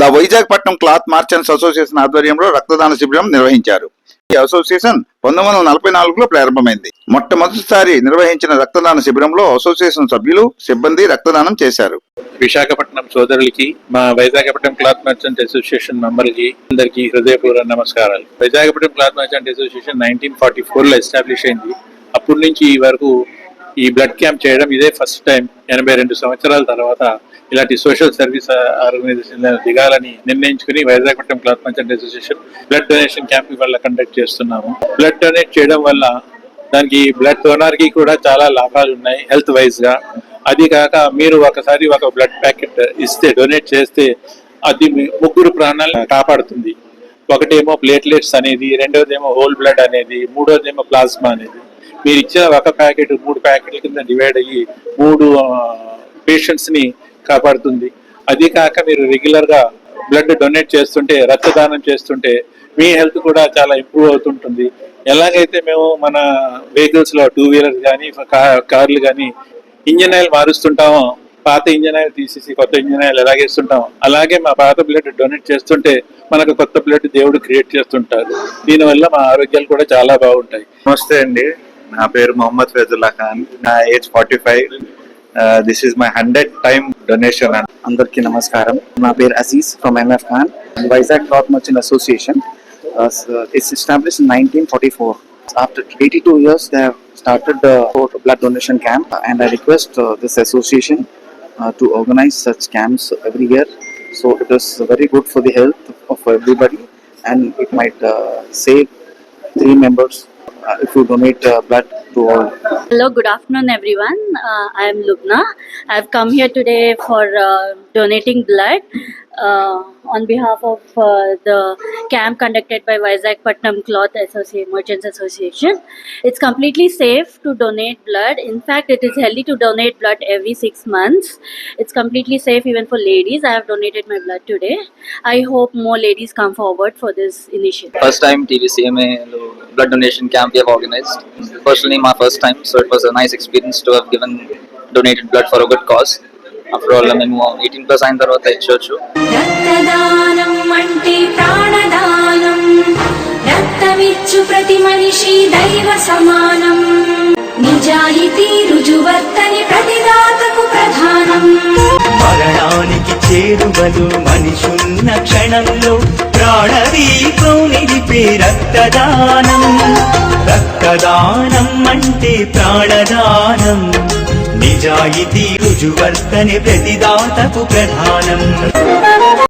The వైజాగపట్నం cloth మార్చెంట్స్ association ఆధ్వర్యంలో రక్తదాన శిబిరం నిర్వహించారు. ఈ అసోసియేషన్ 1944లో ప్రారంభమైంది. మొట్టమొదటిసారి నిర్వహించిన రక్తదాన శిబిరంలో అసోసియేషన్ సభ్యులు, సిబ్బంది రక్తదానం చేశారు. విశాఖపట్నం సోదరులకి, మా వైజాగపట్నం క్లాత్ మర్చెంట్ అసోసియేషన్ మెంబర్లకి అందరికీ హృదయపూర్వక నమస్కారాలు. వైజాగపట్నం క్లాత్ మర్చెంట్ అసోసియేషన్ 1944లో ఎస్టాబ్లిష్ అయింది. అప్పటి నుంచి ఈ వరకు ఈ బ్లడ్ క్యాంప్ చేయడం ఇదే ఫస్ట్ టైం. 82 సంవత్సరాల తర్వాత ఇలాంటి సోషల్ సర్వీస్ ఆర్గనైజేషన్ దిగాలని నిర్ణయించుకుని Vizagapatnam cloth merchant association blood donation camp వల్ల కండక్ట్ చేస్తున్నాము. బ్లడ్ డొనేట్ చేయడం వల్ల దానికి బ్లడ్ డోనర్ కి కూడా చాలా లాభాలు ఉన్నాయి హెల్త్ వైజ్ గా. అది కాక మీరు ఒకసారి ఒక బ్లడ్ ప్యాకెట్ ఇస్తే, డొనేట్ చేస్తే అది 3 ప్రాణాలను కాపాడుతుంది. ఒకటేమో ప్లేట్లెట్స్ అనేది, రెండోదేమో హోల్ బ్లడ్ అనేది, మూడోదేమో ప్లాస్మా అనేది. మీరు ఇచ్చిన ఒక ప్యాకెట్ 3 ప్యాకెట్ల కింద డివైడ్ అయ్యి 3 పేషెంట్స్ ని కాపాడుతుంది. అది కాక మీరు రెగ్యులర్ గా బ్లడ్ డొనేట్ చేస్తుంటే, రక్తదానం చేస్తుంటే మీ హెల్త్ కూడా చాలా ఇంప్రూవ్ అవుతుంటుంది. ఎలాగైతే మేము మన వెహికల్స్ లో 2 వీలర్స్ కానీ, కార్లు కానీ ఇంజన్ ఆయిల్ మారుస్తుంటామో, పాత ఇంజన్ ఆయిల్ తీసేసి కొత్త ఇంజన్ ఆయిల్ ఎలాగేస్తుంటాం, అలాగే మా పాత బ్లడ్ డొనేట్ చేస్తుంటే మనకు కొత్త బ్లడ్ దేవుడు క్రియేట్ చేస్తుంటారు. దీనివల్ల మా ఆరోగ్యాలు కూడా చాలా బాగుంటాయి. నమస్తే అండి, నా పేరు మొహమ్మద్ ఫైజుల్లా ఖాన్. నా age 45. This is my 100th time donation. అందరికీ నమస్కారం. నా పేరు Aziz from MF Khan. Vizag cloth merchant association is established in 1944. After 82 years, they have started the blood donation camp, and I request this association to organize such camps every year. So it is very good for the health of everybody, and it might save 3 members if you donate blood to all. Hello, good afternoon everyone. I am Lubna. I have come here today for donating blood on behalf of the camp conducted by Visakhapatnam Cloth Merchants Association. It's completely safe to donate blood. In fact, it is healthy to donate blood every 6 months. It's completely safe even for ladies. I have donated my blood today. I hope more ladies come forward for this initiative. First time TVCMA blood donation camp we have organized. Personally, my first time, so it was a nice experience to have donated blood for a good cause. After all, మేము 18+ అయిన తర్వాత ఇచ్చొచ్చు. రక్తదానం అంటే ప్రాణదానం, రక్తమిచ్చు ప్రతి మనిషి దైవ సమానం, నిజాయితీ రుజువర్తని ప్రతిదాతకు ప్రధానం. మరణానికి చేరువలు మనిషున్న క్షణంలో ప్రాణదీపం నిలిపే రక్తదానం. రక్తదానం అంటే ప్రాణదానం, నిజాయితీ రుజువర్తని ప్రతిదాతకు ప్రధానం.